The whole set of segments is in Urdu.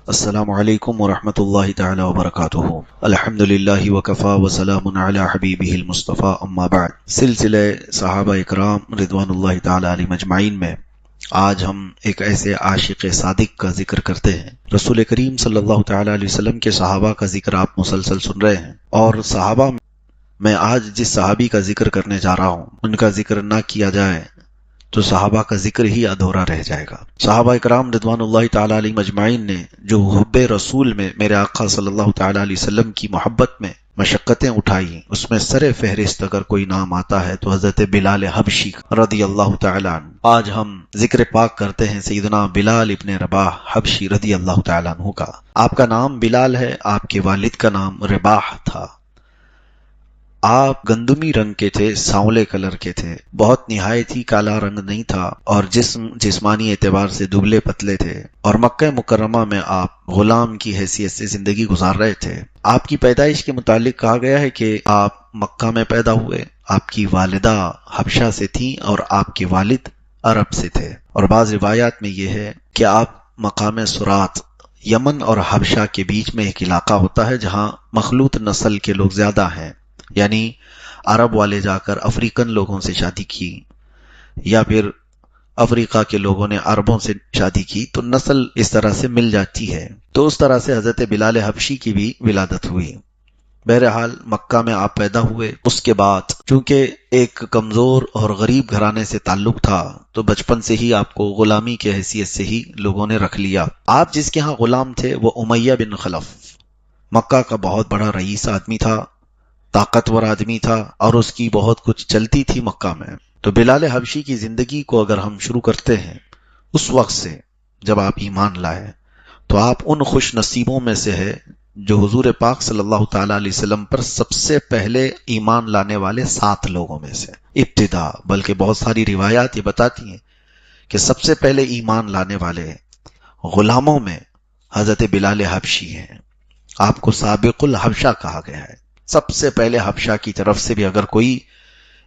السلام علیکم ورحمۃ اللہ تعالی وبرکاتہ۔ الحمد للہ وکفا وسلام علی حبیبہ المصطفیٰ، اما بعد۔ سلسلہ صحابہ اکرام رضوان اللہ تعالی علیہم اجمعین میں آج ہم ایک ایسے عاشق صادق کا ذکر کرتے ہیں۔ رسول کریم صلی اللہ تعالی علیہ وسلم کے صحابہ کا ذکر آپ مسلسل سن رہے ہیں، اور صحابہ میں آج جس صحابی کا ذکر کرنے جا رہا ہوں ان کا ذکر نہ کیا جائے تو صحابہ کا ذکر ہی ادھورا رہ جائے گا۔ صحابہ اکرام رضوان اللہ تعالی علیہم اجمعین نے جو حب رسول میں میرے آقا صلی اللہ تعالی علیہ وسلم کی محبت میں مشقتیں اٹھائی، اس میں سر فہرست اگر کوئی نام آتا ہے تو حضرت بلال حبشی رضی اللہ تعالی عنہ۔ آج ہم ذکر پاک کرتے ہیں سیدنا بلال ابن رباح حبشی رضی اللہ تعالی عنہ کا۔ آپ کا نام بلال ہے، آپ کے والد کا نام رباح تھا۔ آپ گندمی رنگ کے تھے، سانولے کلر کے تھے، بہت نہایت ہی کالا رنگ نہیں تھا، اور جسمانی اعتبار سے دبلے پتلے تھے، اور مکہ مکرمہ میں آپ غلام کی حیثیت سے زندگی گزار رہے تھے۔ آپ کی پیدائش کے متعلق کہا گیا ہے کہ آپ مکہ میں پیدا ہوئے، آپ کی والدہ حبشہ سے تھیں اور آپ کے والد عرب سے تھے، اور بعض روایات میں یہ ہے کہ آپ مقام سرات یمن اور حبشہ کے بیچ میں ایک علاقہ ہوتا ہے جہاں مخلوط نسل کے لوگ زیادہ ہیں، یعنی عرب والے جا کر افریقن لوگوں سے شادی کی یا پھر افریقہ کے لوگوں نے عربوں سے شادی کی تو نسل اس طرح سے مل جاتی ہے، تو اس طرح سے حضرت بلال حبشی کی بھی ولادت ہوئی۔ بہرحال مکہ میں آپ پیدا ہوئے، اس کے بعد چونکہ ایک کمزور اور غریب گھرانے سے تعلق تھا تو بچپن سے ہی آپ کو غلامی کے حیثیت سے ہی لوگوں نے رکھ لیا۔ آپ جس کے ہاں غلام تھے وہ امیہ بن خلف، مکہ کا بہت بڑا رئیس آدمی تھا، طاقتور آدمی تھا، اور اس کی بہت کچھ چلتی تھی مکہ میں۔ تو بلال حبشی کی زندگی کو اگر ہم شروع کرتے ہیں اس وقت سے جب آپ ایمان لائے، تو آپ ان خوش نصیبوں میں سے ہے جو حضور پاک صلی اللہ تعالی علیہ وسلم پر سب سے پہلے ایمان لانے والے 7 لوگوں میں سے ابتدا، بلکہ بہت ساری روایات یہ بتاتی ہیں کہ سب سے پہلے ایمان لانے والے غلاموں میں حضرت بلال حبشی ہیں۔ آپ کو سابق الحبشہ کہا گیا ہے، سب سے پہلے حبشہ کی طرف سے بھی اگر کوئی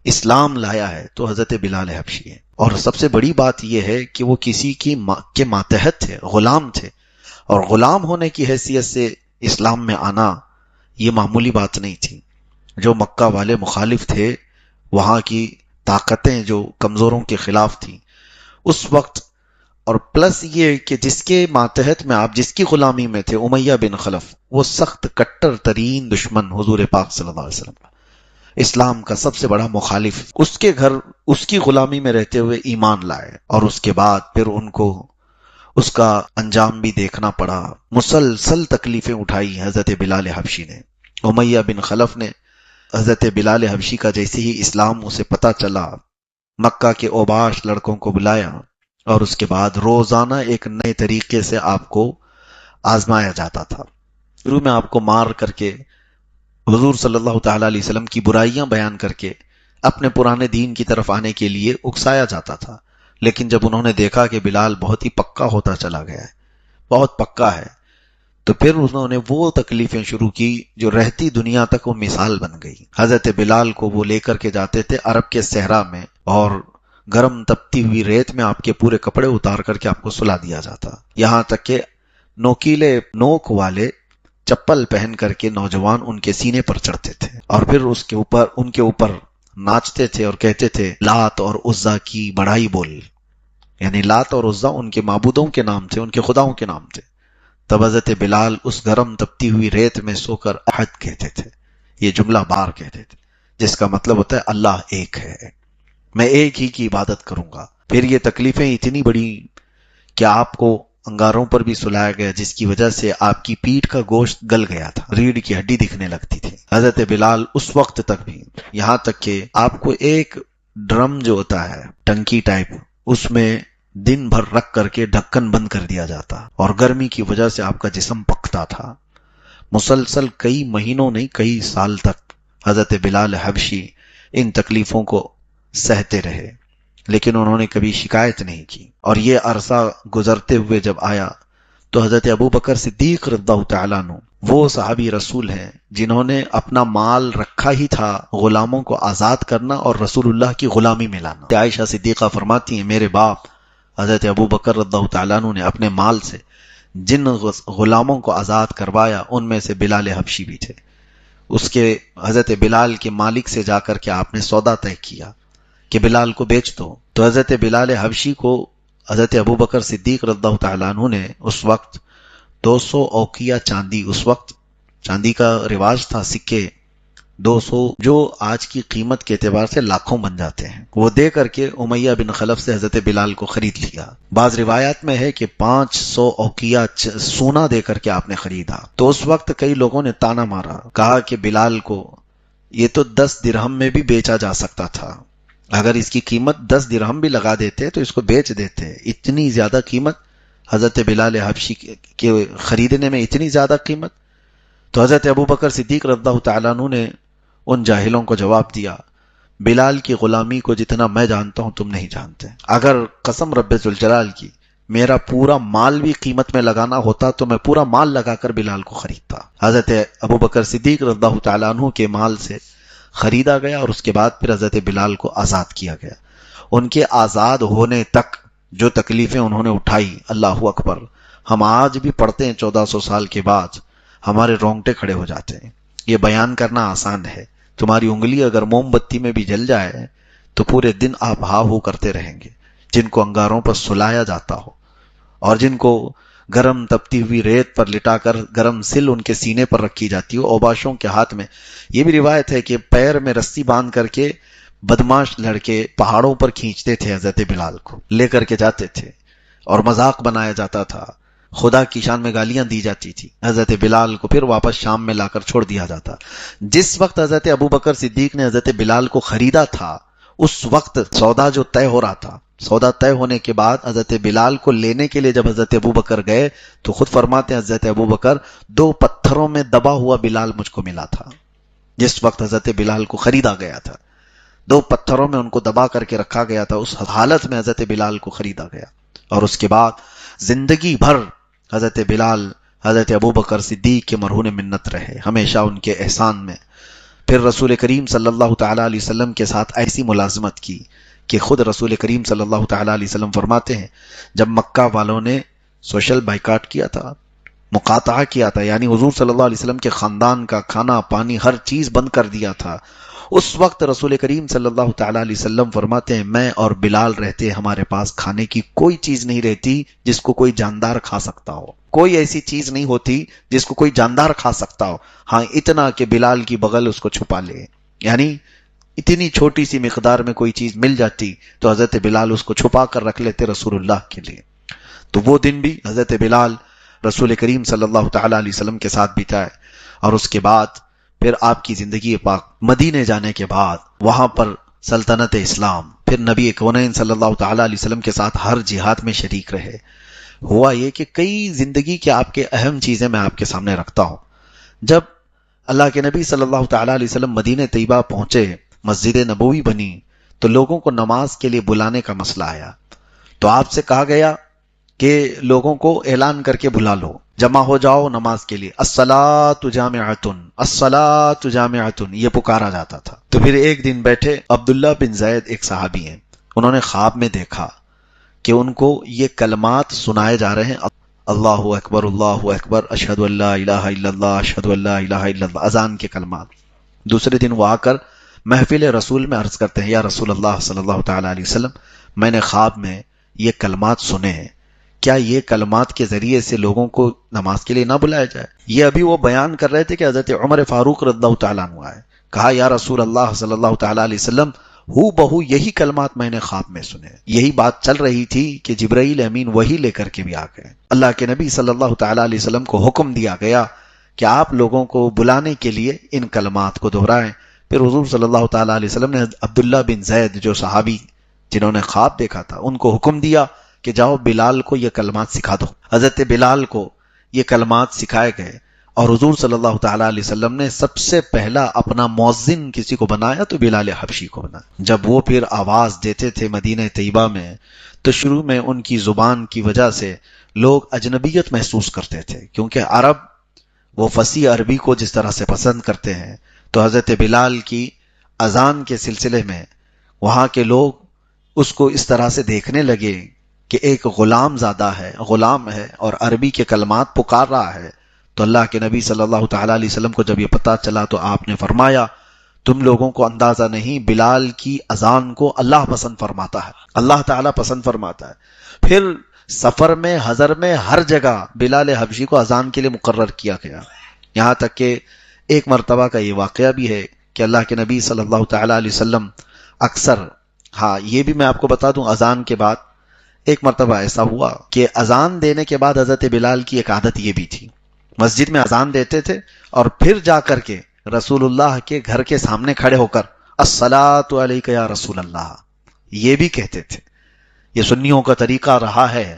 اسلام لایا ہے تو حضرت بلال حبشی ہے۔ اور سب سے بڑی بات یہ ہے کہ وہ کسی کے ماتحت تھے، غلام تھے، اور غلام ہونے کی حیثیت سے اسلام میں آنا یہ معمولی بات نہیں تھی۔ جو مکہ والے مخالف تھے، وہاں کی طاقتیں جو کمزوروں کے خلاف تھیں اس وقت، اور پلس یہ کہ جس کے ماتحت میں آپ جس کی غلامی میں تھے امیہ بن خلف، وہ سخت کٹر ترین دشمن حضور پاک صلی اللہ علیہ وسلم، اسلام کا سب سے بڑا مخالف، اس کے گھر اس کی غلامی میں رہتے ہوئے ایمان لائے، اور اس کے بعد پھر ان کو اس کا انجام بھی دیکھنا پڑا۔ مسلسل تکلیفیں اٹھائی حضرت بلال حبشی نے۔ امیہ بن خلف نے حضرت بلال حبشی کا جیسے ہی اسلام اسے پتہ چلا، مکہ کے اوباش لڑکوں کو بلایا، اور اس کے بعد روزانہ ایک نئے طریقے سے آپ کو آزمایا جاتا تھا۔ شروع میں آپ کو مار کر کے، حضور صلی اللہ تعالی علیہ وسلم کی برائیاں بیان کر کے اپنے پرانے دین کی طرف آنے کے لیے اکسایا جاتا تھا، لیکن جب انہوں نے دیکھا کہ بلال بہت ہی پکا ہوتا چلا گیا ہے، بہت پکا ہے، تو پھر انہوں نے وہ تکلیفیں شروع کی جو رہتی دنیا تک وہ مثال بن گئی۔ حضرت بلال کو وہ لے کر کے جاتے تھے عرب کے صحرا میں، اور گرم تپتی ہوئی ریت میں آپ کے پورے کپڑے اتار کر کے آپ کو سلا دیا جاتا، یہاں تک کہ نوکیلے نوک والے چپل پہن کر کے نوجوان ان کے سینے پر چڑھتے تھے، اور پھر ان کے اوپر ناچتے تھے اور کہتے تھے لات اور عزا کی بڑائی بول، یعنی لات اور عزا ان کے معبودوں کے نام تھے، ان کے خداؤں کے نام تھے۔ تب حضرت بلال اس گرم تپتی ہوئی ریت میں سو کر احد کہتے تھے، یہ جملہ بار کہتے تھے، جس کا مطلب ہوتا ہے اللہ ایک ہے، میں ایک ہی کی عبادت کروں گا۔ پھر یہ تکلیفیں اتنی بڑی کہ آپ کو انگاروں پر بھی سلایا گیا، جس کی وجہ سے آپ کی پیٹھ کا گوشت گل گیا تھا، ریڑھ کی ہڈی دکھنے لگتی تھی۔ حضرت بلال اس وقت تک بھی، یہاں تک کہ آپ کو ایک ڈرم جو ہوتا ہے ٹنکی ٹائپ، اس میں دن بھر رکھ کر کے ڈھکن بند کر دیا جاتا، اور گرمی کی وجہ سے آپ کا جسم پکتا تھا۔ مسلسل کئی مہینوں نہیں کئی سال تک حضرت بلال حبشی ان تکلیفوں کو سہتے رہے، لیکن انہوں نے کبھی شکایت نہیں کی۔ اور یہ عرصہ گزرتے ہوئے جب آیا تو حضرت ابوبکر صدیق رضی اللہ تعالیٰ عنہ وہ صحابی رسول ہیں جنہوں نے اپنا مال رکھا ہی تھا غلاموں کو آزاد کرنا اور رسول اللہ کی غلامی میں لانا۔ عائشہ صدیقہ فرماتی ہیں میرے باپ حضرت ابوبکر رضی اللہ تعالیٰ عنہ نے اپنے مال سے جن غلاموں کو آزاد کروایا ان میں سے بلال حبشی بھی تھے۔ اس کے حضرت بلال کے مالک سے جا کر کے آپ نے سودا طے کیا کہ بلال کو بیچ دو، تو حضرت بلال حبشی کو حضرت ابوبکر صدیق رضی اللہ تعالیٰ عنہ نے اس وقت 200 اوقیہ چاندی، اس وقت چاندی کا رواج تھا، سکے 200 جو آج کی قیمت کے اعتبار سے لاکھوں بن جاتے ہیں، وہ دے کر کے امیہ بن خلف سے حضرت بلال کو خرید لیا۔ بعض روایات میں ہے کہ 500 اوقیہ سونا دے کر کے آپ نے خریدا۔ تو اس وقت کئی لوگوں نے تانا مارا، کہا کہ بلال کو یہ تو 10 درہم میں بھی بیچا جا سکتا تھا، اگر اس کی قیمت 10 درہم بھی لگا دیتے تو اس کو بیچ دیتے، اتنی زیادہ قیمت حضرت بلال حبشی کے خریدنے میں، اتنی زیادہ قیمت۔ تو حضرت ابوبکر صدیق رضی اللہ تعالیٰ عنہ نے ان جاہلوں کو جواب دیا، بلال کی غلامی کو جتنا میں جانتا ہوں تم نہیں جانتے، اگر قسم رب ذوالجلال کی میرا پورا مال بھی قیمت میں لگانا ہوتا تو میں پورا مال لگا کر بلال کو خریدتا۔ حضرت ابوبکر صدیق رضی اللہ تعالیٰ عنہ کے مال سے خریدا گیا اور اس کے بعد پھر حضرت بلال کو آزاد کیا گیا۔ ان کے آزاد ہونے تک جو تکلیفیں انہوں نے اٹھائی، اللہ اکبر، ہم آج بھی پڑھتے ہیں 1400 سال کے بعد ہمارے رونگٹے کھڑے ہو جاتے ہیں۔ یہ بیان کرنا آسان ہے، تمہاری انگلی اگر موم بتی میں بھی جل جائے تو پورے دن آپ ہا ہو کرتے رہیں گے۔ جن کو انگاروں پر سلایا جاتا ہو اور جن کو گرم تپتی ہوئی ریت پر لٹا کر گرم سل ان کے سینے پر رکھی جاتی ہو، اوباشوں کے ہاتھ میں، یہ بھی روایت ہے کہ پیر میں رسی باندھ کر کے بدماش لڑکے پہاڑوں پر کھینچتے تھے حضرت بلال کو، لے کر کے جاتے تھے اور مذاق بنایا جاتا تھا، خدا کی شان میں گالیاں دی جاتی تھی، حضرت بلال کو پھر واپس شام میں لا کر چھوڑ دیا جاتا۔ جس وقت حضرت ابوبکر صدیق نے حضرت بلال کو خریدا تھا، اس وقت سودا جو طے ہو رہا تھا، سودا طے ہونے کے بعد حضرت بلال کو لینے کے لیے جب حضرت ابوبکر گئے تو خود فرماتے ہیں حضرت ابوبکر، 2 پتھروں میں دبا ہوا بلال مجھ کو ملا تھا۔ جس وقت حضرت بلال کو خریدا گیا تھا 2 پتھروں میں ان کو دبا کر کے رکھا گیا تھا، اس حالت میں حضرت بلال کو خریدا گیا۔ اور اس کے بعد زندگی بھر حضرت بلال حضرت ابوبکر صدیق کے مرہون منت رہے، ہمیشہ ان کے احسان میں۔ پھر رسول کریم صلی اللہ تعالیٰ علیہ وسلم کے ساتھ ایسی ملازمت کی کہ خود رسول کریم صلی اللہ تعالیٰ علیہ وسلم فرماتے ہیں، جب مکہ والوں نے سوشل بائیکاٹ کیا تھا، مقاطعہ کیا تھا، یعنی حضور صلی اللہ علیہ وسلم کے خاندان کا کھانا پانی ہر چیز بند کر دیا تھا، اس وقت رسول کریم صلی اللہ تعالیٰ علیہ وسلم فرماتے ہیں، میں اور بلال رہتے ہمارے پاس کھانے کی کوئی چیز نہیں رہتی جس کو کوئی جاندار کھا سکتا ہو، کوئی ایسی چیز نہیں ہوتی جس کو کوئی جاندار کھا سکتا ہو، ہاں اتنا کہ بلال کی بغل اس کو چھپا لے، یعنی اتنی چھوٹی سی مقدار میں کوئی چیز مل جاتی تو حضرت بلال اس کو چھپا کر رکھ لیتے رسول اللہ کے لیے۔ تو وہ دن بھی حضرت بلال رسول کریم صلی اللہ تعالیٰ علیہ وسلم کے ساتھ بتائے۔ اور اس کے بعد پھر آپ کی زندگی پاک مدینے جانے کے بعد وہاں پر سلطنت اسلام، پھر نبی کونین صلی اللہ تعالیٰ علیہ وسلم کے ساتھ ہر جہاد میں شریک رہے۔ ہوا یہ کہ کئی زندگی کے آپ کے اہم چیزیں میں آپ کے سامنے رکھتا ہوں۔ جب اللہ کے نبی صلی اللہ تعالیٰ علیہ وسلم مدینہ طیبہ پہنچے، مسجد نبوی بنی، تو لوگوں کو نماز کے لیے بلانے کا مسئلہ آیا، تو آپ سے کہا گیا کہ لوگوں کو اعلان کر کے بلا لو، جمع ہو جاؤ نماز کے لیے، الصلاۃ جامعۃ، الصلاۃ جامعۃ، یہ پکارا جاتا تھا۔ تو پھر ایک دن بیٹھے عبداللہ بن زید ایک صحابی ہیں، انہوں نے خواب میں دیکھا کہ ان کو یہ کلمات سنائے جا رہے ہیں، اللہ اکبر، اشہد ان لا الہ الا اللہ، اشہد ان لا الہ الا اللہ، اذان کے کلمات۔ دوسرے دن وہ آ کر محفل رسول میں عرض کرتے ہیں، یا رسول اللہ صلی اللہ تعالیٰ علیہ وسلم، میں نے خواب میں یہ کلمات سنے ہیں، کیا یہ کلمات کے ذریعے سے لوگوں کو نماز کے لیے نہ بلایا جائے؟ یہ ابھی وہ بیان کر رہے تھے کہ حضرت عمر فاروق رضی اللہ تعالیٰ عنہ آئے، کہا یا رسول اللہ صلی اللہ تعالیٰ علیہ وسلم، ہو بہو یہی کلمات میں نے خواب میں سنے۔ یہی بات چل رہی تھی کہ جبرائیل امین وہی لے کر کے بھی آ گئے۔ اللہ کے نبی صلی اللہ تعالیٰ علیہ وسلم کو حکم دیا گیا کہ آپ لوگوں کو بلانے کے لیے ان کلمات کو دہرائیں۔ پھر حضور صلی اللہ تعالیٰ علیہ وسلم نے عبداللہ بن زید جو صحابی جنہوں نے خواب دیکھا تھا ان کو حکم دیا کہ جاؤ بلال کو یہ کلمات سکھا دو۔ حضرت بلال کو یہ کلمات سکھائے گئے اور حضور صلی اللہ تعالیٰ علیہ وسلم نے سب سے پہلا اپنا مؤذن کسی کو بنایا تو بلال حبشی کو بنایا۔ جب وہ پھر آواز دیتے تھے مدینہ طیبہ میں تو شروع میں ان کی زبان کی وجہ سے لوگ اجنبیت محسوس کرتے تھے، کیونکہ عرب وہ فصیح عربی کو جس طرح سے پسند کرتے ہیں، تو حضرت بلال کی اذان کے سلسلے میں وہاں کے لوگ اس کو اس طرح سے دیکھنے لگے کہ ایک غلام زادہ ہے، غلام ہے اور عربی کے کلمات پکار رہا ہے، تو اللہ کے نبی صلی اللہ تعالیٰ علیہ وسلم کو جب یہ پتہ چلا تو آپ نے فرمایا تم لوگوں کو اندازہ نہیں، بلال کی اذان کو اللہ پسند فرماتا ہے، اللہ تعالیٰ پسند فرماتا ہے۔ پھر سفر میں، حضر میں، ہر جگہ بلال حبشی کو اذان کے لیے مقرر کیا گیا، یہاں تک کہ ایک مرتبہ کا یہ واقعہ بھی ہے کہ اللہ کے نبی صلی اللہ تعالیٰ علیہ وسلم اکثر، ہاں یہ بھی میں آپ کو بتا دوں، اذان کے بعد ایک مرتبہ ایسا ہوا کہ اذان دینے کے بعد حضرت بلال کی ایک عادت یہ بھی تھی، مسجد میں اذان دیتے تھے اور پھر جا کر کے رسول اللہ کے گھر کے سامنے کھڑے ہو کر الصلاۃ علیک یا رسول اللہ یہ بھی کہتے تھے۔ یہ سنیوں کا طریقہ رہا ہے،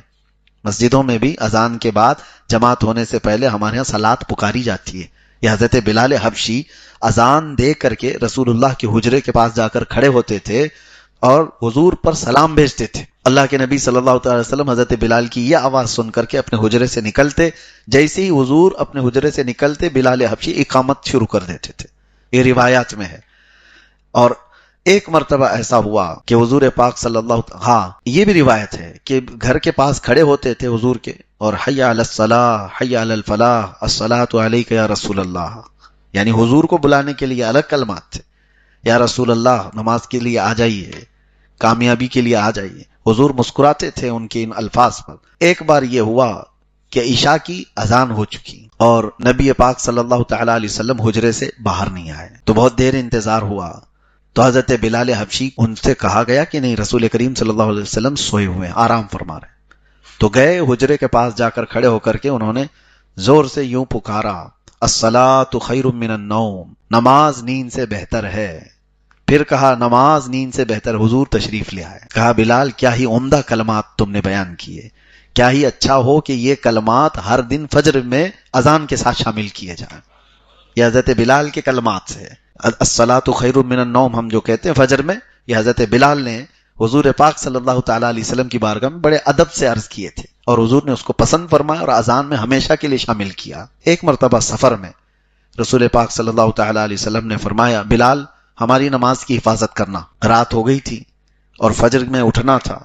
مسجدوں میں بھی اذان کے بعد جماعت ہونے سے پہلے ہمارے ہاں صلاۃ پکاری جاتی ہے۔ یہ حضرت بلال حبشی اذان دے کر کے رسول اللہ کے حجرے کے پاس جا کر کھڑے ہوتے تھے اور حضور پر سلام بھیجتے تھے۔ اللہ کے نبی صلی اللہ علیہ وسلم حضرت بلال کی یہ آواز سن کر کے اپنے حجرے سے نکلتے، جیسے ہی حضور اپنے حجرے سے نکلتے بلال حبشی اقامت شروع کر دیتے تھے، یہ روایات میں ہے۔ اور ایک مرتبہ ایسا ہوا کہ حضور پاک صلی اللہ، ہاں یہ بھی روایت ہے کہ گھر کے پاس کھڑے ہوتے تھے حضور کے اور حی علی الصلاح حی علی الفلاح الصلاۃ علیک یا رسول اللہ، یعنی حضور کو بلانے کے لیے الگ کلمات تھے، یا رسول اللہ نماز کے لیے آ جائیے، کامیابی کے لیے آ جائیے، حضور مسکراتے تھے ان کے ان الفاظ پر۔ ایک بار یہ ہوا کہ عشاء کی اذان ہو چکی اور نبی پاک صلی اللہ تعالیٰ علیہ وسلم حجرے سے باہر نہیں آئے، تو بہت دیر انتظار ہوا، تو حضرت بلال حبشی ان سے کہا گیا کہ نہیں، رسول کریم صلی اللہ علیہ وسلم سوئے ہوئے ہیں، آرام فرما رہے ہیں۔ تو گئے حجرے کے پاس، جا کر کھڑے ہو کر کے انہوں نے زور سے یوں پکارا الصلاۃ خیر من النوم، نماز نیند سے بہتر ہے۔ پھر کہا نماز نیند سے بہتر، حضور تشریف لے آئے۔ کہا بلال کیا ہی عمدہ کلمات تم نے بیان کیے، کیا ہی اچھا ہو کہ یہ کلمات ہر دن فجر میں اذان کے ساتھ شامل کیے جائیں۔ یہ حضرت بلال کے کلمات سے، الصلاۃ خیر من النوم ہم جو کہتے ہیں فجر میں، یہ حضرت بلال نے حضور پاک صلی اللہ تعالیٰ علیہ وسلم کی بارگاہ میں بڑے ادب سے عرض کیے تھے اور حضور نے اس کو پسند فرمایا اور اذان میں ہمیشہ کے لیے شامل کیا۔ ایک مرتبہ سفر میں رسول پاک صلی اللہ تعالیٰ علیہ وسلم نے فرمایا بلال ہماری نماز کی حفاظت کرنا، رات ہو گئی تھی اور فجر میں اٹھنا تھا،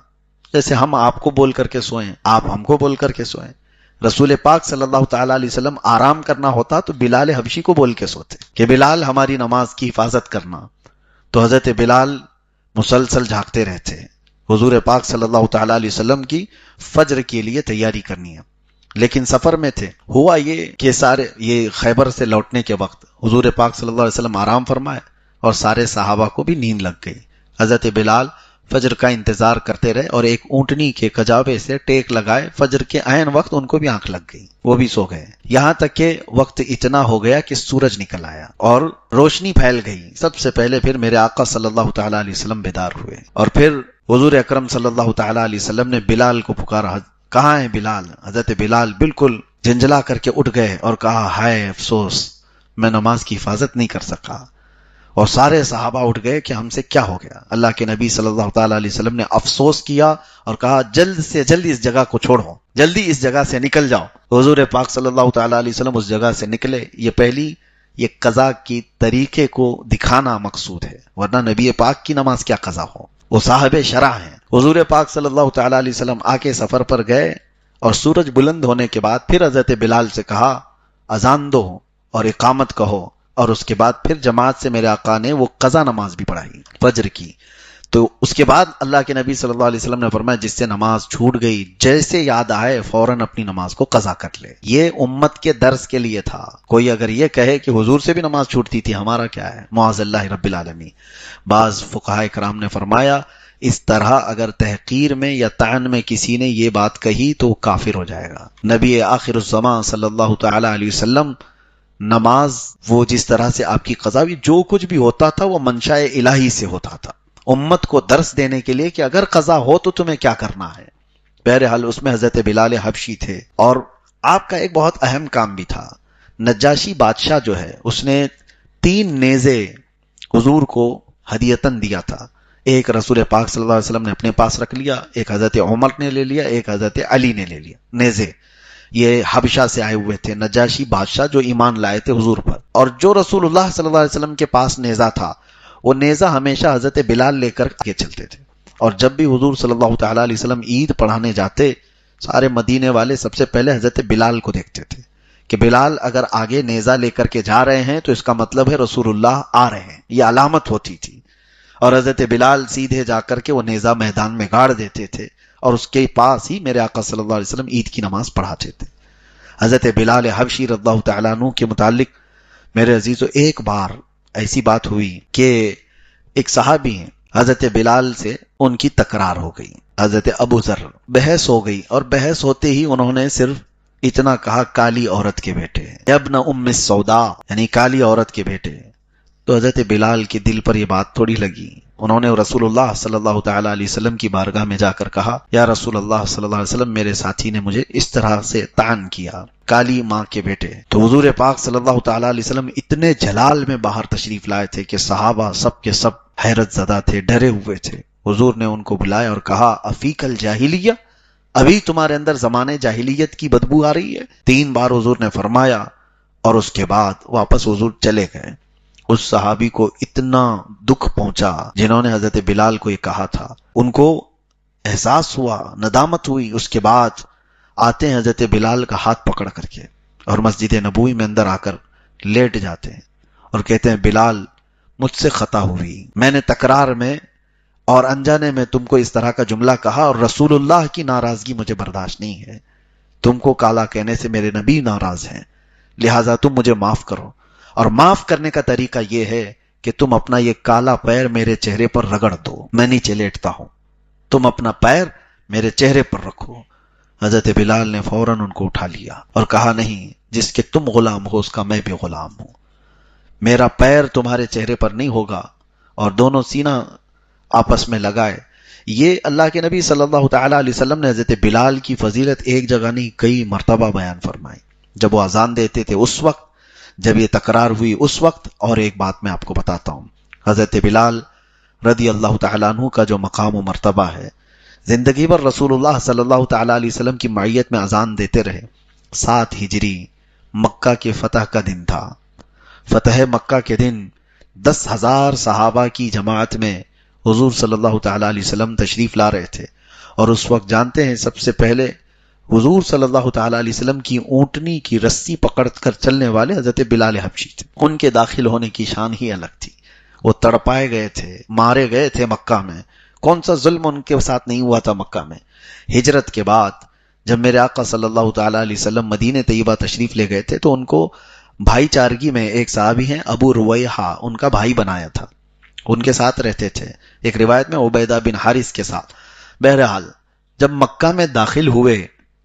جیسے ہم آپ کو بول کر کے سوئیں، آپ ہم کو بول کر کے سوئیں، رسول پاک صلی اللہ تعالیٰ علیہ وسلم آرام کرنا ہوتا تو بلال حبشی کو بول کے سوتے کہ بلال ہماری نماز کی حفاظت کرنا۔ تو حضرت بلال مسلسل جھاگتے رہتے، حضور پاک صلی اللہ تعالیٰ علیہ وسلم کی فجر کے لیے تیاری کرنی ہے، لیکن سفر میں تھے۔ ہوا یہ کہ سارے یہ خیبر سے لوٹنے کے وقت حضور پاک صلی اللہ علیہ وسلم آرام فرمائے اور سارے صحابہ کو بھی نیند لگ گئی۔ حضرت بلال فجر کا انتظار کرتے رہے اور ایک اونٹنی کے کجاوے سے ٹیک لگائے، فجر کے عین وقت ان کو بھی آنکھ لگ گئی، وہ بھی سو گئے، یہاں تک کہ وقت اتنا ہو گیا کہ سورج نکل آیا اور روشنی پھیل گئی۔ سب سے پہلے پھر میرے آقا صلی اللہ تعالیٰ علیہ وسلم بیدار ہوئے اور پھر حضور اکرم صلی اللہ تعالیٰ علیہ وسلم نے بلال کو پکارا، کہاں ہے بلال؟ حضرت بلال بالکل جھنجھلا کر کے اٹھ گئے اور کہا ہائے افسوس، میں نماز کی حفاظت نہیں کر سکا۔ اور سارے صحابہ اٹھ گئے کہ ہم سے کیا ہو گیا۔ اللہ کے نبی صلی اللہ تعالیٰ علیہ وسلم نے افسوس کیا اور کہا جلد سے جلد اس جگہ کو چھوڑو، جلدی اس جگہ سے نکل جاؤ۔ حضور پاک صلی اللہ تعالیٰ علیہ وسلم اس جگہ سے نکلے۔ یہ پہلی یہ قضا کی طریقے کو دکھانا مقصود ہے، ورنہ نبی پاک کی نماز کیا قضا ہو، وہ صاحب شرع ہیں۔ حضور پاک صلی اللہ تعالیٰ علیہ وسلم آ کے سفر پر گئے اور سورج بلند ہونے کے بعد پھر حضرت بلال سے کہا اذان دو اور اقامت کہو، اور اس کے بعد پھر جماعت سے میرے آقا نے وہ قضا نماز بھی پڑھائی فجر کی۔ تو اس کے بعد اللہ کے نبی صلی اللہ علیہ وسلم نے فرمایا جس سے نماز چھوٹ گئی جیسے یاد آئے فوراً اپنی نماز کو قضا کر لے۔ یہ امت کے درس کے لیے تھا۔ کوئی اگر یہ کہے کہ حضور سے بھی نماز چھوٹتی تھی، ہمارا کیا ہے، معاذ اللہ رب العالمین۔ بعض فقہاء کرام نے فرمایا اس طرح اگر تحقیر میں یا طعن میں کسی نے یہ بات کہی تو وہ کافر ہو جائے گا۔ نبی آخر الزمان صلی اللہ تعالی علیہ وسلم نماز وہ جس طرح سے آپ کی قضا بھی جو کچھ بھی ہوتا تھا وہ منشاء الہی سے ہوتا تھا، امت کو درس دینے کے لیے کہ اگر قضا ہو تو تمہیں کیا کرنا ہے۔ بہرحال اس میں حضرت بلال حبشی تھے اور آپ کا ایک بہت اہم کام بھی تھا۔ نجاشی بادشاہ جو ہے اس نے 3 نیزے حضور کو ہدیتاً دیا تھا۔ ایک رسول پاک صلی اللہ علیہ وسلم نے اپنے پاس رکھ لیا، ایک حضرت عمر نے لے لیا، ایک حضرت علی نے لے لیا۔ نیزے یہ حبشہ سے آئے ہوئے تھے، نجاشی بادشاہ جو ایمان لائے تھے حضور پر، اور جو رسول اللہ صلی اللہ علیہ وسلم کے پاس نیزہ تھا وہ نیزہ ہمیشہ حضرت بلال لے کر آگے چلتے تھے اور جب بھی حضور صلی اللہ تعالیٰ علیہ وسلم عید پڑھانے جاتے، سارے مدینے والے سب سے پہلے حضرت بلال کو دیکھتے تھے کہ بلال اگر آگے نیزہ لے کر کے جا رہے ہیں تو اس کا مطلب ہے رسول اللہ آ رہے ہیں، یہ علامت ہوتی تھی۔ اور حضرت بلال سیدھے جا کر کے وہ نیزہ میدان میں گاڑ دیتے تھے اور اس کے پاس ہی میرے آقا صلی اللہ علیہ وسلم عید کی نماز پڑھاتے تھے۔ حضرت بلال حبشی رضی اللہ تعالیٰ عنہ کے متعلق میرے عزیزو ایک بار ایسی بات ہوئی کہ ایک صحابی ہیں، حضرت بلال سے ان کی تکرار ہو گئی، حضرت ابو ذر، بحث ہو گئی، اور بحث ہوتے ہی انہوں نے صرف اتنا کہا کالی عورت کے بیٹے ہیں، ابن ام السودا، یعنی کالی عورت کے بیٹے ہیں۔ تو حضرت بلال کے دل پر یہ بات تھوڑی لگی، انہوں نے رسول اللہ صلی اللہ تعالیٰ علیہ وسلم کی بارگاہ میں جا کر کہا، یا رسول اللہ صلی اللہ علیہ وسلم، میرے ساتھی نے مجھے اس طرح سے طعن کیا، کالی ماں کے بیٹے۔ تو حضور پاک صلی اللہ تعالیٰ علیہ وسلم اتنے جلال میں باہر تشریف لائے تھے کہ صحابہ سب کے سب حیرت زدہ تھے، ڈرے ہوئے تھے۔ حضور نے ان کو بلایا اور کہا، افیک الجاہلیہ، ابھی تمہارے اندر زمانے جاہلیت کی بدبو آ رہی ہے؟ 3 بار حضور نے فرمایا اور اس کے بعد واپس حضور چلے گئے۔ اس صحابی کو اتنا دکھ پہنچا جنہوں نے حضرت بلال کو یہ کہا تھا، ان کو احساس ہوا، ندامت ہوئی۔ اس کے بعد آتے ہیں حضرت بلال کا ہاتھ پکڑ کر کے اور مسجد نبوی میں اندر آ کر لیٹ جاتے ہیں اور کہتے ہیں، بلال مجھ سے خطا ہوئی، میں نے تکرار میں اور انجانے میں تم کو اس طرح کا جملہ کہا، اور رسول اللہ کی ناراضگی مجھے برداشت نہیں ہے، تم کو کالا کہنے سے میرے نبی ناراض ہیں، لہٰذا تم مجھے معاف کرو۔ اور معاف کرنے کا طریقہ یہ ہے کہ تم اپنا یہ کالا پیر میرے چہرے پر رگڑ دو، میں نیچے لیٹتا ہوں، تم اپنا پیر میرے چہرے پر رکھو۔ حضرت بلال نے فوراً ان کو اٹھا لیا اور کہا، نہیں، جس کے تم غلام ہو اس کا میں بھی غلام ہوں، میرا پیر تمہارے چہرے پر نہیں ہوگا۔ اور دونوں سینہ آپس میں لگائے۔ یہ اللہ کے نبی صلی اللہ تعالیٰ علیہ وسلم نے حضرت بلال کی فضیلت ایک جگہ نہیں کئی مرتبہ بیان فرمائی، جب وہ اذان دیتے تھے اس وقت، جب یہ تکرار ہوئی اس وقت۔ اور ایک بات میں آپ کو بتاتا ہوں، حضرت بلال رضی اللہ تعالیٰ عنہ کا جو مقام و مرتبہ ہے، زندگی بھر رسول اللہ صلی اللہ تعالیٰ علیہ وسلم کی معیت میں اذان دیتے رہے۔ 7 ہجری مکہ کے فتح کا دن تھا۔ فتح مکہ کے دن 10,000 صحابہ کی جماعت میں حضور صلی اللہ تعالیٰ علیہ وسلم تشریف لا رہے تھے، اور اس وقت جانتے ہیں سب سے پہلے حضور صلی اللہ تعالیٰ علیہ وسلم کی اونٹنی کی رسی پکڑ کر چلنے والے حضرت بلال حبشی تھے۔ ان کے داخل ہونے کی شان ہی الگ تھی، وہ تڑپائے گئے تھے، مارے گئے تھے مکہ میں، کون سا ظلم ان کے ساتھ نہیں ہوا تھا مکہ میں۔ ہجرت کے بعد جب میرے آقا صلی اللہ تعالیٰ علیہ وسلم مدینہ طیبہ تشریف لے گئے تھے تو ان کو بھائی چارگی میں ایک صحابی ہیں ابو رویحہ، ان کا بھائی بنایا تھا، ان کے ساتھ رہتے تھے، ایک روایت میں عبیدہ بن حارث کے ساتھ۔ بہرحال جب مکہ میں داخل ہوئے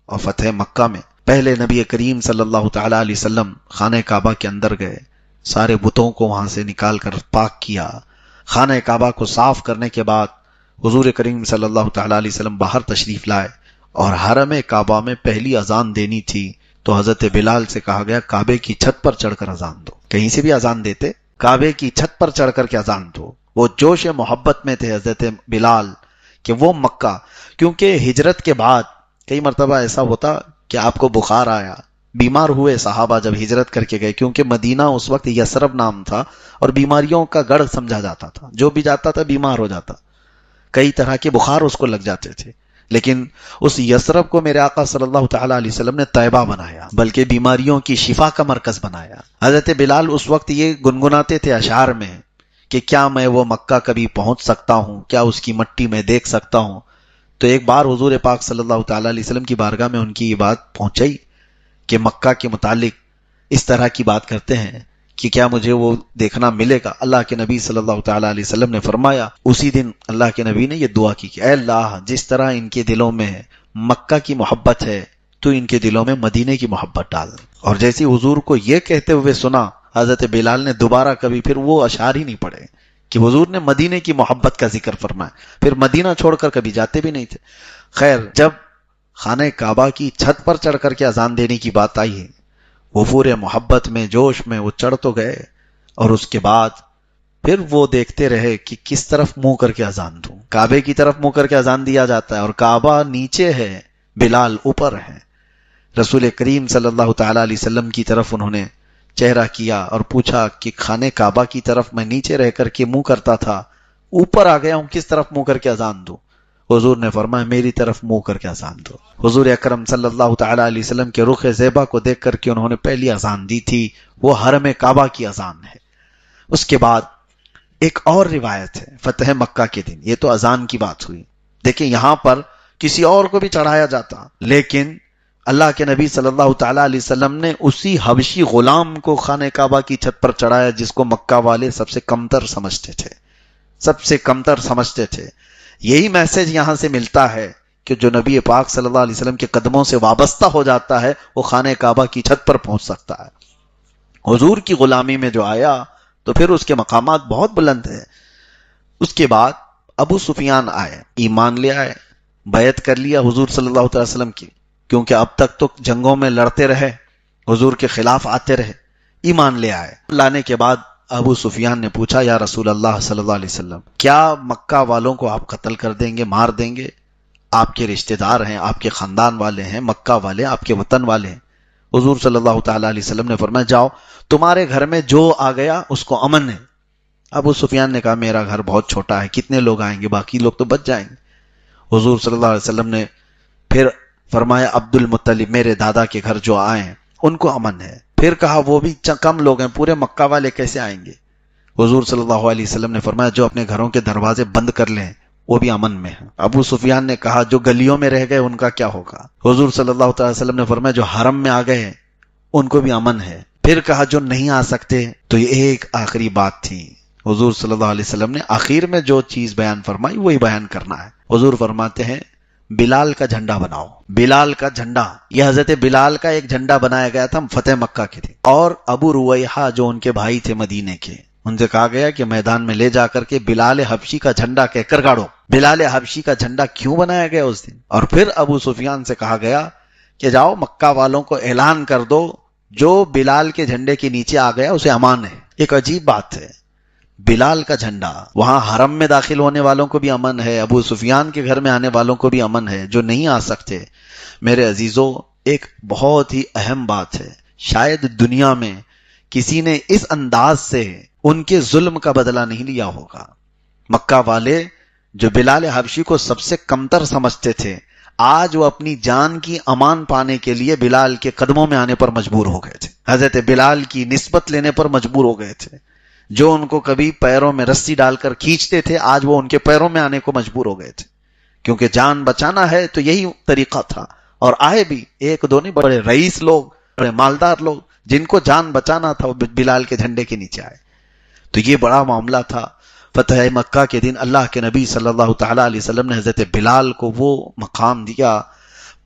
اور فتح مکہ میں پہلے نبی کریم صلی اللہ تعالیٰ علیہ وسلم خانہ کعبہ کے اندر گئے، سارے بتوں کو وہاں سے نکال کر پاک کیا۔ خانہ کعبہ کو صاف کرنے کے بعد حضور کریم صلی اللہ تعالیٰ علیہ وسلم باہر تشریف لائے اور حرم کعبہ میں پہلی اذان دینی تھی تو حضرت بلال سے کہا گیا کعبے کی چھت پر چڑھ کر اذان دو۔ کہیں سے بھی اذان دیتے، کعبے کی چھت پر چڑھ کر کے اذان دو۔ وہ جوش محبت میں تھے حضرت بلال کہ وہ مکہ، کیونکہ ہجرت کے بعد کئی مرتبہ ایسا ہوتا کہ آپ کو بخار آیا، بیمار ہوئے صحابہ جب ہجرت کر کے گئے، کیونکہ مدینہ اس وقت یثرب نام تھا اور بیماریوں کا گڑھ سمجھا جاتا تھا، جو بھی جاتا تھا بیمار ہو جاتا، کئی طرح کے بخار اس کو لگ جاتے تھے۔ لیکن اس یثرب کو میرے آقا صلی اللہ تعالیٰ علیہ وسلم نے طیبہ بنایا، بلکہ بیماریوں کی شفا کا مرکز بنایا۔ حضرت بلال اس وقت یہ گنگناتے تھے اشعار میں کہ کیا میں وہ مکہ کبھی پہنچ سکتا ہوں، کیا اس کی مٹی میں دیکھ سکتا ہوں۔ تو ایک بار حضور پاک صلی اللہ تعالیٰ علیہ وسلم کی بارگاہ میں ان کی یہ بات پہنچی کہ مکہ کے متعلق اس طرح کی بات کرتے ہیں کہ کیا مجھے وہ دیکھنا ملے گا۔ اللہ کے نبی صلی اللہ تعالیٰ علیہ وسلم نے فرمایا، اسی دن اللہ کے نبی نے یہ دعا کی کہ اے اللہ، جس طرح ان کے دلوں میں مکہ کی محبت ہے تو ان کے دلوں میں مدینے کی محبت ڈال۔ اور جیسی حضور کو یہ کہتے ہوئے سنا، حضرت بلال نے دوبارہ کبھی پھر وہ اشعار ہی نہیں پڑھے کہ حضور نے مدینے کی محبت کا ذکر فرمایا، پھر مدینہ چھوڑ کر کبھی جاتے بھی نہیں تھے۔ خیر، جب خانہ کعبہ کی چھت پر چڑھ کر کے اذان دینے کی بات آئی ہے، وہ پورے محبت میں جوش میں وہ چڑھ تو گئے، اور اس کے بعد پھر وہ دیکھتے رہے کہ کس طرف منہ کر کے اذان دوں۔ کعبے کی طرف منہ کر کے اذان دیا جاتا ہے اور کعبہ نیچے ہے، بلال اوپر ہے۔ رسول کریم صلی اللہ تعالیٰ علیہ وسلم کی طرف انہوں نے چہرہ کیا اور پوچھا کہ خانہ کعبہ کی طرف میں نیچے رہ کر کے منہ کرتا تھا، اوپر آ گیا ہوں، کس طرف منہ کر کے اذان دوں؟ حضور نے فرمایا میری طرف منہ کر کے اذان دو۔ حضور اکرم صلی اللہ تعالی علیہ وسلم کے رخ زیبا کو دیکھ کر کے انہوں نے پہلی اذان دی تھی، وہ حرم کعبہ کی اذان ہے۔ اس کے بعد ایک اور روایت ہے فتح مکہ کے دن، یہ تو اذان کی بات ہوئی، دیکھیں یہاں پر کسی اور کو بھی چڑھایا جاتا، لیکن اللہ کے نبی صلی اللہ تعالی علیہ وسلم نے اسی حبشی غلام کو خانہ کعبہ کی چھت پر چڑھایا جس کو مکہ والے سب سے کمتر سمجھتے تھے، سب سے کمتر سمجھتے تھے۔ یہی میسج یہاں سے ملتا ہے کہ جو نبی پاک صلی اللہ علیہ وسلم کے قدموں سے وابستہ ہو جاتا ہے وہ خانہ کعبہ کی چھت پر پہنچ سکتا ہے۔ حضور کی غلامی میں جو آیا تو پھر اس کے مقامات بہت بلند ہیں۔ اس کے بعد ابو سفیان آئے، ایمان لے آئے، بیعت کر لیا حضور صلی اللہ علیہ وسلم کی، کیونکہ اب تک تو جنگوں میں لڑتے رہے، حضور کے خلاف آتے رہے، ایمان لے آئے۔ لانے کے بعد ابو سفیان نے پوچھا یا رسول اللہ صلی اللہ علیہ وسلم، کیا مکہ والوں کو آپ قتل کر دیں گے، مار دیں گے؟ آپ کے رشتہ دار ہیں، آپ کے خاندان والے ہیں، مکہ والے آپ کے وطن والے ہیں۔ حضور صلی اللہ تعالی علیہ وسلم نے فرمایا جاؤ، تمہارے گھر میں جو آ گیا اس کو امن ہے۔ ابو سفیان نے کہا میرا گھر بہت چھوٹا ہے، کتنے لوگ آئیں گے، باقی لوگ تو بچ جائیں گے۔ حضور صلی اللہ علیہ وسلم نے پھر فرمایا عبد المطلب میرے دادا کے گھر جو آئے ہیں ان کو امن ہے۔ پھر کہا وہ بھی کم لوگ ہیں، پورے مکہ والے کیسے آئیں گے؟ حضور صلی اللہ علیہ وسلم نے فرمایا جو اپنے گھروں کے دروازے بند کر لیں وہ بھی امن میں ہیں۔ ابو سفیان نے کہا جو گلیوں میں رہ گئے ان کا کیا ہوگا؟ حضور صلی اللہ علیہ وسلم نے فرمایا جو حرم میں آ گئے ہیں ان کو بھی امن ہے۔ پھر کہا جو نہیں آ سکتے، تو یہ ایک آخری بات تھی۔ حضور صلی اللہ علیہ وسلم نے آخر میں جو چیز بیان فرمائی وہی بیان کرنا ہے۔ حضور فرماتے ہیں بلال کا جھنڈا بناؤ۔ بلال کا جھنڈا، یہ حضرت بلال کا ایک جھنڈا بنایا گیا تھا فتح مکہ کے تھے، اور ابو رویحہ جو ان کے بھائی تھے مدینے کے، ان سے کہا گیا کہ میدان میں لے جا کر کے بلال حبشی کا جھنڈا کہہ کر گاڑو۔ بلال حبشی کا جھنڈا کیوں بنایا گیا اس دن؟ اور پھر ابو سفیان سے کہا گیا کہ جاؤ مکہ والوں کو اعلان کر دو جو بلال کے جھنڈے کے نیچے آ گیا اسے امان ہے۔ ایک عجیب بات ہے، بلال کا جھنڈا، وہاں حرم میں داخل ہونے والوں کو بھی امن ہے، ابو سفیان کے گھر میں آنے والوں کو بھی امن ہے، جو نہیں آ سکتے۔ میرے عزیزوں، ایک بہت ہی اہم بات ہے، شاید دنیا میں کسی نے اس انداز سے ان کے ظلم کا بدلہ نہیں لیا ہوگا۔ مکہ والے جو بلال حبشی کو سب سے کمتر سمجھتے تھے، آج وہ اپنی جان کی امان پانے کے لیے بلال کے قدموں میں آنے پر مجبور ہو گئے تھے، حضرت بلال کی نسبت لینے پر مجبور ہو گئے تھے۔ جو ان کو کبھی پیروں میں رسی ڈال کر کھینچتے تھے آج وہ ان کے پیروں میں آنے کو مجبور ہو گئے تھے، کیونکہ جان بچانا ہے تو یہی طریقہ تھا۔ اور آئے بھی ایک دو نہیں، بڑے رئیس لوگ، بڑے مالدار لوگ جن کو جان بچانا تھا وہ بلال کے جھنڈے کے نیچے آئے۔ تو یہ بڑا معاملہ تھا۔ فتح مکہ کے دن اللہ کے نبی صلی اللہ تعالی علیہ وسلم نے حضرت بلال کو وہ مقام دیا،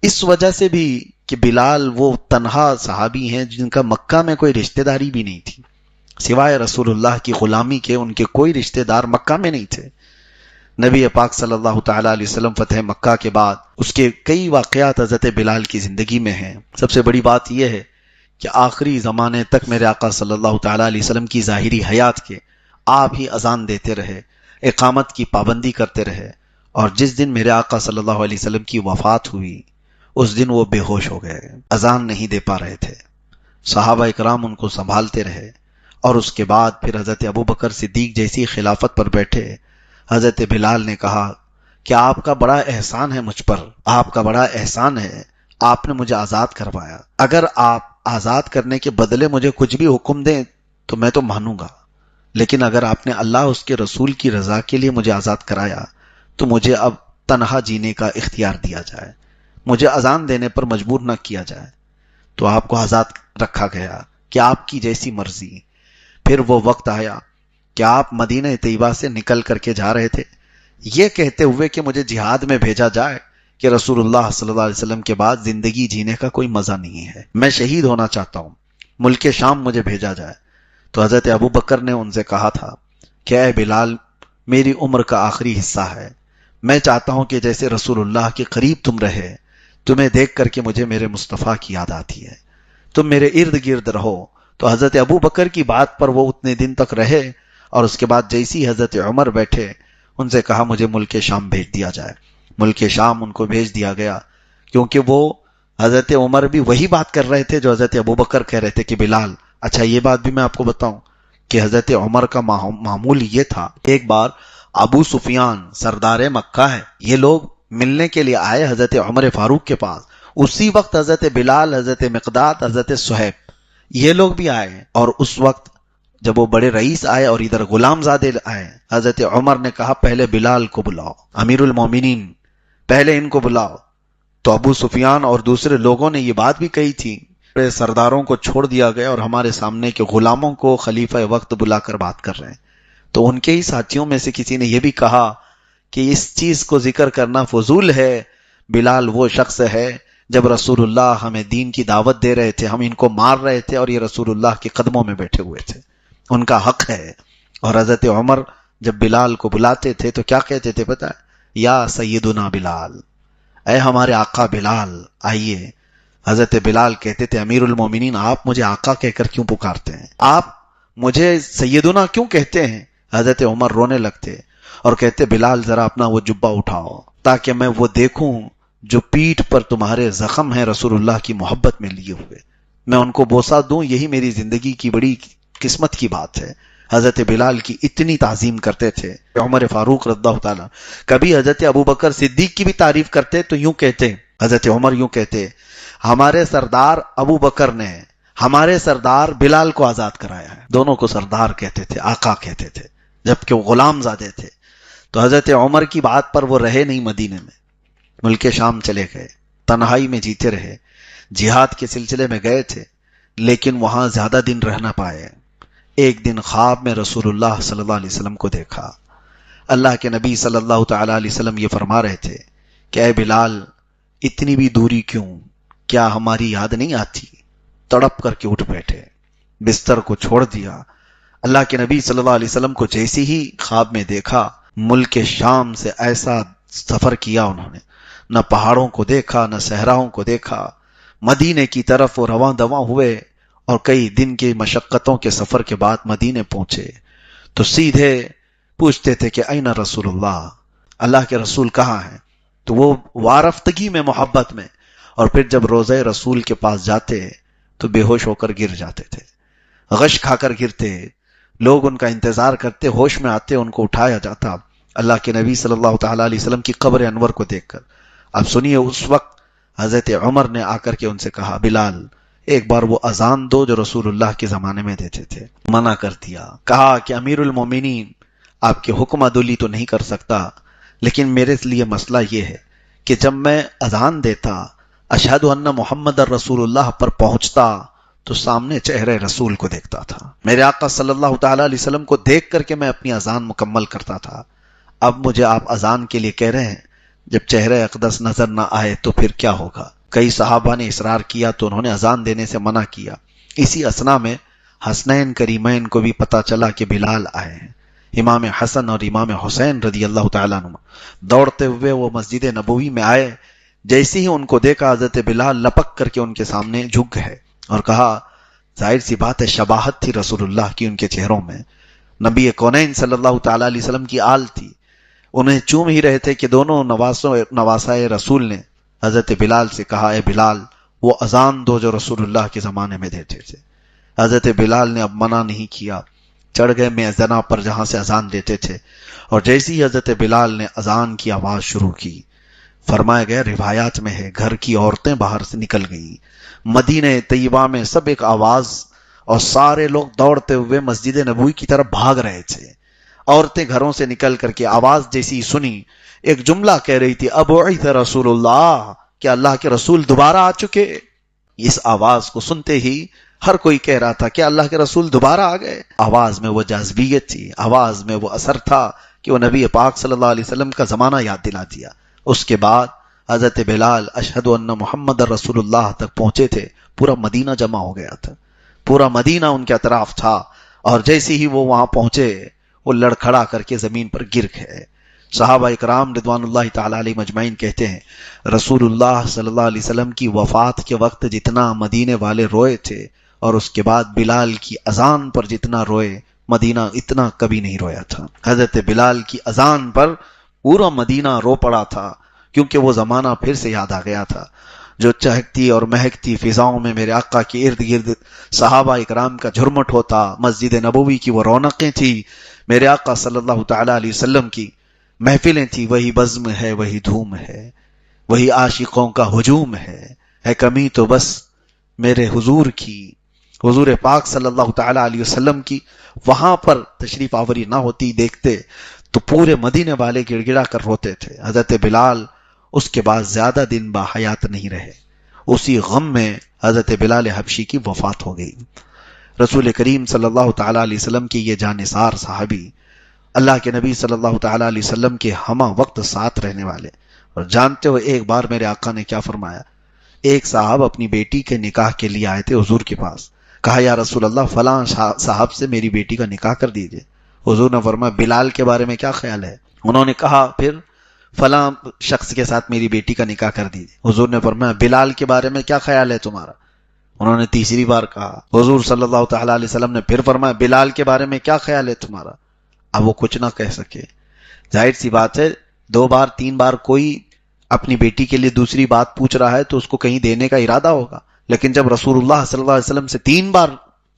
اس وجہ سے بھی کہ بلال وہ تنہا صحابی ہیں جن کا مکہ میں کوئی رشتہ داری بھی نہیں تھی، سوائے رسول اللہ کی غلامی کے ان کے کوئی رشتہ دار مکہ میں نہیں تھے۔ نبی پاک صلی اللہ تعالی علیہ وسلم فتح مکہ کے بعد اس کے کئی واقعات حضرت بلال کی زندگی میں ہیں۔ سب سے بڑی بات یہ ہے کہ آخری زمانے تک میرے آقا صلی اللہ تعالی علیہ وسلم کی ظاہری حیات کے آپ ہی اذان دیتے رہے، اقامت کی پابندی کرتے رہے، اور جس دن میرے آقا صلی اللہ علیہ وسلم کی وفات ہوئی اس دن وہ بے ہوش ہو گئے، اذان نہیں دے پا رہے تھے۔ صحابہ اکرام ان کو سنبھالتے رہے، اور اس کے بعد پھر حضرت ابوبکر صدیق جیسی خلافت پر بیٹھے۔ حضرت بلال نے کہا کہ آپ کا بڑا احسان ہے مجھ پر، آپ کا بڑا احسان ہے، آپ نے مجھے آزاد کروایا، اگر آپ آزاد کرنے کے بدلے مجھے کچھ بھی حکم دیں تو میں تو مانوں گا، لیکن اگر آپ نے اللہ اس کے رسول کی رضا کے لیے مجھے آزاد کرایا تو مجھے اب تنہا جینے کا اختیار دیا جائے، مجھے اذان دینے پر مجبور نہ کیا جائے۔ تو آپ کو آزاد رکھا گیا کہ آپ کی جیسی مرضی۔ پھر وہ وقت آیا کہ آپ مدینہ طیبہ سے نکل کر کے جا رہے تھے، یہ کہتے ہوئے کہ مجھے جہاد میں بھیجا جائے کہ رسول اللہ صلی اللہ علیہ وسلم کے بعد زندگی جینے کا کوئی مزہ نہیں ہے، میں شہید ہونا چاہتا ہوں، ملک شام مجھے بھیجا جائے۔ تو حضرت ابوبکر نے ان سے کہا تھا کہ اے بلال، میری عمر کا آخری حصہ ہے، میں چاہتا ہوں کہ جیسے رسول اللہ کے قریب تم رہے، تمہیں دیکھ کر کے مجھے میرے مصطفیٰ کی یاد آتی ہے، تم میرے ارد گرد رہو۔ تو حضرت ابوبکر کی بات پر وہ اتنے دن تک رہے، اور اس کے بعد جیسی حضرت عمر بیٹھے ان سے کہا مجھے ملک شام بھیج دیا جائے۔ ملک شام ان کو بھیج دیا گیا، کیونکہ وہ حضرت عمر بھی وہی بات کر رہے تھے جو حضرت ابوبکر کہہ رہے تھے کہ بلال، اچھا یہ بات بھی میں آپ کو بتاؤں کہ حضرت عمر کا معمول یہ تھا، ایک بار ابو سفیان سردار مکہ ہے، یہ لوگ ملنے کے لیے آئے حضرت عمر فاروق کے پاس. اسی وقت حضرت بلال، حضرت مقداد، حضرت صہیب یہ لوگ بھی آئے. اور اس وقت جب وہ بڑے رئیس آئے اور ادھر غلام زادے آئے، حضرت عمر نے کہا پہلے بلال کو بلاؤ، امیر المومنین پہلے ان کو بلاؤ. تو ابو سفیان اور دوسرے لوگوں نے یہ بات بھی کہی تھی، سرداروں کو چھوڑ دیا گیا اور ہمارے سامنے کے غلاموں کو خلیفہ وقت بلا کر بات کر رہے ہیں. تو ان کے ہی ساتھیوں میں سے کسی نے یہ بھی کہا کہ اس چیز کو ذکر کرنا فضول ہے، بلال وہ شخص ہے جب رسول اللہ ہمیں دین کی دعوت دے رہے تھے، ہم ان کو مار رہے تھے اور یہ رسول اللہ کے قدموں میں بیٹھے ہوئے تھے، ان کا حق ہے. اور حضرت عمر جب بلال کو بلاتے تھے تو کیا کہتے تھے پتہ ہے؟ یا سیدنا بلال، اے ہمارے آقا بلال آئیے. حضرت بلال کہتے تھے امیر المومنین آپ مجھے آقا کہہ کر کیوں پکارتے ہیں، آپ مجھے سیدنا کیوں کہتے ہیں؟ حضرت عمر رونے لگتے اور کہتے بلال ذرا اپنا وہ جبہ اٹھاؤ تاکہ میں وہ دیکھوں جو پیٹھ پر تمہارے زخم ہیں رسول اللہ کی محبت میں لیے ہوئے، میں ان کو بوسہ دوں، یہی میری زندگی کی بڑی قسمت کی بات ہے. حضرت بلال کی اتنی تعظیم کرتے تھے. عمر فاروق رضی اللہ تعالیٰ کبھی حضرت ابوبکر صدیق کی بھی تعریف کرتے تو یوں کہتے، حضرت عمر یوں کہتے ہمارے سردار ابو بکر نے ہمارے سردار بلال کو آزاد کرایا ہے. دونوں کو سردار کہتے تھے، آقا کہتے تھے، جبکہ وہ غلام زادے تھے. تو حضرت عمر کی بات پر وہ رہے نہیں، مدینے میں ملک شام چلے گئے، تنہائی میں جیتے رہے. جہاد کے سلسلے میں گئے تھے لیکن وہاں زیادہ دن رہ نہ پائے. ایک دن خواب میں رسول اللہ صلی اللہ علیہ وسلم کو دیکھا. اللہ کے نبی صلی اللہ تعالی علیہ وسلم یہ فرما رہے تھے کہ اے بلال اتنی بھی دوری کیوں، کیا ہماری یاد نہیں آتی؟ تڑپ کر کے اٹھ بیٹھے، بستر کو چھوڑ دیا. اللہ کے نبی صلی اللہ علیہ وسلم کو جیسے ہی خواب میں دیکھا، ملک شام سے ایسا سفر کیا انہوں نے، نہ پہاڑوں کو دیکھا نہ صحراؤں کو دیکھا، مدینے کی طرف وہ رواں دواں ہوئے اور کئی دن کی مشقتوں کے سفر کے بعد مدینے پہنچے تو سیدھے پوچھتے تھے کہ این رسول اللہ، اللہ کے رسول کہاں ہیں؟ تو وہ وارفتگی میں، محبت میں، اور پھر جب روضہ رسول کے پاس جاتے تو بے ہوش ہو کر گر جاتے تھے، غش کھا کر گرتے، لوگ ان کا انتظار کرتے، ہوش میں آتے، ان کو اٹھایا جاتا اللہ کے نبی صلی اللہ تعالیٰ علیہ وسلم کی قبر انور کو دیکھ کر. اب سنیے، اس وقت حضرت عمر نے آ کر کے ان سے کہا بلال ایک بار وہ اذان دو جو رسول اللہ کے زمانے میں دیتے تھے. منع کر دیا، کہا کہ امیر المومنین آپ کے حکم عدولی تو نہیں کر سکتا، لیکن میرے لیے مسئلہ یہ ہے کہ جب میں اذان دیتا اشہد ان محمد الرسول اللہ پر پہنچتا تو سامنے چہرے رسول کو دیکھتا تھا. میرے آقا صلی اللہ تعالیٰ علیہ وسلم کو دیکھ کر کے میں اپنی اذان مکمل کرتا تھا. اب مجھے آپ اذان کے لیے کہہ رہے ہیں، جب چہرے اقدس نظر نہ آئے تو پھر کیا ہوگا؟ کئی صحابہ نے اصرار کیا تو انہوں نے اذان دینے سے منع کیا. اسی اثنا میں حسنین کریمین کو بھی پتا چلا کہ بلال آئے ہیں. امام حسن اور امام حسین رضی اللہ تعالیٰ عنہ دوڑتے ہوئے وہ مسجد نبوی میں آئے. جیسے ہی ان کو دیکھا حضرت بلال لپک کر کے ان کے سامنے جھک گئے اور کہا ظاہر سی بات ہے شباہت تھی رسول اللہ کی ان کے چہروں میں، نبی کونین صلی اللہ تعالیٰ علیہ وسلم کی آل تھی. انہیں چوم ہی رہے تھے کہ دونوں نواسائے رسول نے حضرت بلال سے کہا اے بلال وہ اذان دو جو رسول اللہ کے زمانے میں دیتے تھے. حضرت بلال نے اب منع نہیں کیا، چڑھ گئے میزنا پر جہاں سے اذان دیتے تھے، اور جیسی ہی حضرت بلال نے اذان کی آواز شروع کی، فرمایا گیا روایات میں ہے گھر کی عورتیں باہر سے نکل گئیں. مدینہ طیبہ میں سب ایک آواز، اور سارے لوگ دوڑتے ہوئے مسجد نبوی کی طرف بھاگ رہے تھے. عورتیں گھروں سے نکل کر کے آواز جیسی سنی، ایک جملہ کہہ رہی تھی ابعث رسول اللہ، کہ اللہ کے رسول دوبارہ آ چکے. اس آواز کو سنتے ہی ہر کوئی کہہ رہا تھا کہ اللہ کے رسول دوبارہ آ گئے. آواز میں وہ جاذبیت تھی، آواز میں وہ اثر تھا کہ وہ نبی پاک صلی اللہ علیہ وسلم کا زمانہ یاد دلا دیا. اس کے بعد حضرت بلال اشہد ان محمد رسول اللہ تک پہنچے تھے. پورا مدینہ جمع ہو گیا تھا، پورا مدینہ ان کے اطراف تھا، اور جیسے ہی وہ وہاں پہنچے وہ لڑکھڑا کر کے زمین پر گر گئے. صحابہ اکرام رضوان اللہ تعالی علیہ مجمعین کہتے ہیں رسول اللہ صلی اللہ علیہ وسلم کی وفات کے وقت جتنا مدینے والے روئے تھے اور اس کے بعد بلال کی اذان پر جتنا روئے، مدینہ اتنا کبھی نہیں رویا تھا. حضرت بلال کی اذان پر پورا مدینہ رو پڑا تھا، کیونکہ وہ زمانہ پھر سے یاد آ گیا تھا. جو چہکتی اور مہکتی فضاؤں میں میرے آقا کے ارد گرد صحابہ اکرام کا جھرمٹ ہوتا، مسجد نبوی کی وہ رونقیں تھی، میرے آقا صلی اللہ تعالی علیہ وسلم کی محفلیں تھی، وہی بزم ہے، وہی دھوم ہے، وہی عاشقوں کا ہجوم ہے کمی تو بس میرے حضور کی، حضور پاک صلی اللہ تعالی علیہ وسلم کی وہاں پر تشریف آوری نہ ہوتی دیکھتے تو پورے مدینے والے گڑ گڑا کر روتے تھے۔ حضرت بلال اس کے بعد زیادہ دن با حیات نہیں رہے، اسی غم میں حضرت بلال حبشی کی وفات ہو گئی۔ رسول کریم صلی اللہ تعالی علیہ وسلم کی یہ جانثار صحابی، اللہ کے نبی صلی اللہ تعالی علیہ وسلم کے ہمہ وقت ساتھ رہنے والے، اور جانتے ہو ایک بار میرے آقا نے کیا فرمایا؟ ایک صاحب اپنی بیٹی کے نکاح کے لیے آئے تھے حضور کے پاس، کہا یا رسول اللہ فلاں صاحب سے میری بیٹی کا نکاح کر دیجئے۔ حضور نے فرمایا بلال کے بارے میں کیا خیال ہے؟ انہوں نے کہا پھر فلاں شخص کے ساتھ میری بیٹی کا نکاح کر دیجئے۔ حضور نے فرمایا بلال کے بارے میں کیا خیال ہے تمہارا؟ انہوں نے تیسری بار کہا۔ حضور صلی اللہ تعالی علیہ وسلم نے پھر فرمایا بلال کے بارے میں کیا خیال ہے تمہارا؟ اب وہ کچھ نہ کہہ سکے۔ ظاہر سی بات ہے، 2 بار 3 بار کوئی اپنی بیٹی کے لیے دوسری بات پوچھ رہا ہے تو اس کو کہیں دینے کا ارادہ ہوگا، لیکن جب رسول اللہ صلی اللہ علیہ وسلم سے 3 بار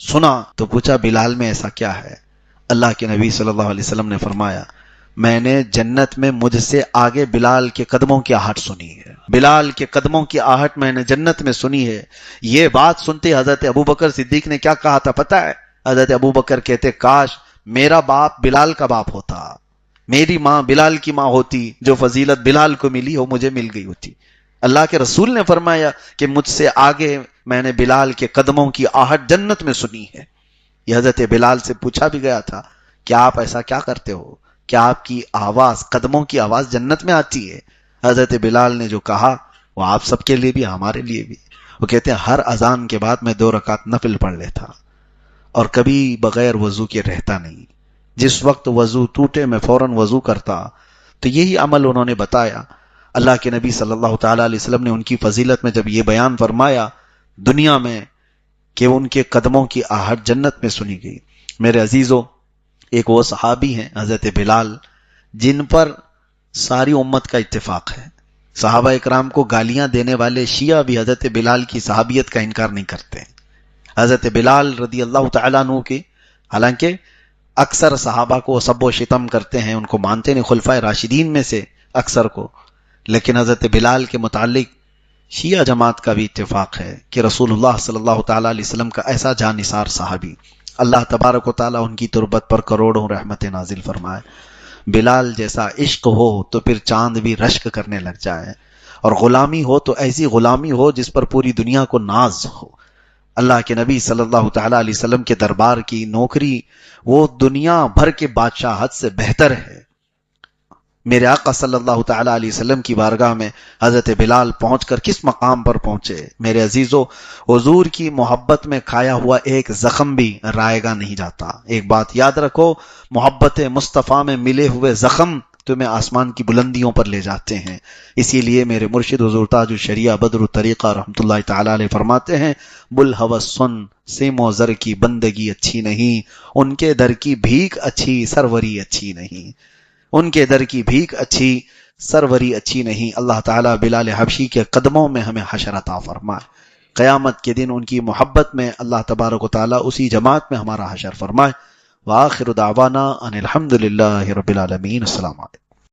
سنا تو پوچھا بلال میں ایسا کیا ہے؟ اللہ کے نبی صلی اللہ علیہ وسلم نے فرمایا میں نے جنت میں مجھ سے آگے بلال کے قدموں کی آہٹ سنی ہے، بلال کے قدموں کی آہٹ میں نے جنت میں سنی ہے۔ یہ بات سنتے حضرت ابوبکر صدیق نے کیا کہا تھا پتہ ہے؟ حضرت ابوبکر کہتے کاش میرا باپ بلال کا باپ ہوتا، میری ماں بلال کی ماں ہوتی، جو فضیلت بلال کو ملی وہ مجھے مل گئی ہوتی۔ اللہ کے رسول نے فرمایا کہ مجھ سے آگے میں نے بلال کے قدموں کی آہٹ جنت میں سنی ہے۔ یہ حضرت بلال سے پوچھا بھی گیا تھا کہ آپ ایسا کیا کرتے ہو، کیا آپ کی آواز، قدموں کی آواز جنت میں آتی ہے؟ حضرت بلال نے جو کہا وہ آپ سب کے لیے بھی ہمارے لیے بھی۔ وہ کہتے ہیں ہر اذان کے بعد میں 2 رکعت نفل پڑھ لیتا اور کبھی بغیر وضو کے رہتا نہیں، جس وقت وضو ٹوٹے میں فوراً وضو کرتا۔ تو یہی عمل انہوں نے بتایا۔ اللہ کے نبی صلی اللہ تعالی علیہ وسلم نے ان کی فضیلت میں جب یہ بیان فرمایا دنیا میں کہ ان کے قدموں کی آہٹ جنت میں سنی گئی۔ میرے عزیزو، ایک وہ صحابی ہیں حضرت بلال جن پر ساری امت کا اتفاق ہے۔ صحابہ اکرام کو گالیاں دینے والے شیعہ بھی حضرت بلال کی صحابیت کا انکار نہیں کرتے۔ حضرت بلال رضی اللہ تعالیٰ عنہ کی، حالانکہ اکثر صحابہ کو سب و شتم کرتے ہیں، ان کو مانتے نہیں، خلفائے راشدین میں سے اکثر کو، لیکن حضرت بلال کے متعلق شیعہ جماعت کا بھی اتفاق ہے کہ رسول اللہ صلی اللہ تعالیٰ علیہ وسلم کا ایسا جانثار صحابی، اللہ تبارک و تعالیٰ ان کی تربت پر کروڑوں رحمت نازل فرمائے۔ بلال جیسا عشق ہو تو پھر چاند بھی رشک کرنے لگ جائے، اور غلامی ہو تو ایسی غلامی ہو جس پر پوری دنیا کو ناز ہو۔ اللہ کے نبی صلی اللہ تعالیٰ علیہ وسلم کے دربار کی نوکری وہ دنیا بھر کے بادشاہت سے بہتر ہے۔ میرے آقا صلی اللہ تعالیٰ علیہ وسلم کی بارگاہ میں حضرت بلال پہنچ کر کس مقام پر پہنچے؟ میرے عزیزو، حضور کی محبت میں کھایا ہوا ایک زخم بھی رائے گا نہیں جاتا۔ ایک بات یاد رکھو، محبت مصطفیٰ میں ملے ہوئے زخم تمہیں آسمان کی بلندیوں پر لے جاتے ہیں۔ اسی لیے میرے مرشد حضور تاج الشریعہ بدر الطریقہ رحمۃ اللہ تعالیٰ علیہ فرماتے ہیں بلہوس سن سیم و زر کی بندگی اچھی نہیں، ان کے در کی بھیک اچھی سروری اچھی نہیں، ان کے در کی بھیک اچھی سروری اچھی نہیں۔ اللہ تعالیٰ بلال حبشی کے قدموں میں ہمیں حشر عطا فرمائے، قیامت کے دن ان کی محبت میں اللہ تبارک و تعالیٰ اسی جماعت میں ہمارا حشر فرمائے۔ وآخر دعوانا ان الحمد للہ رب العالمین۔ السلام علیکم۔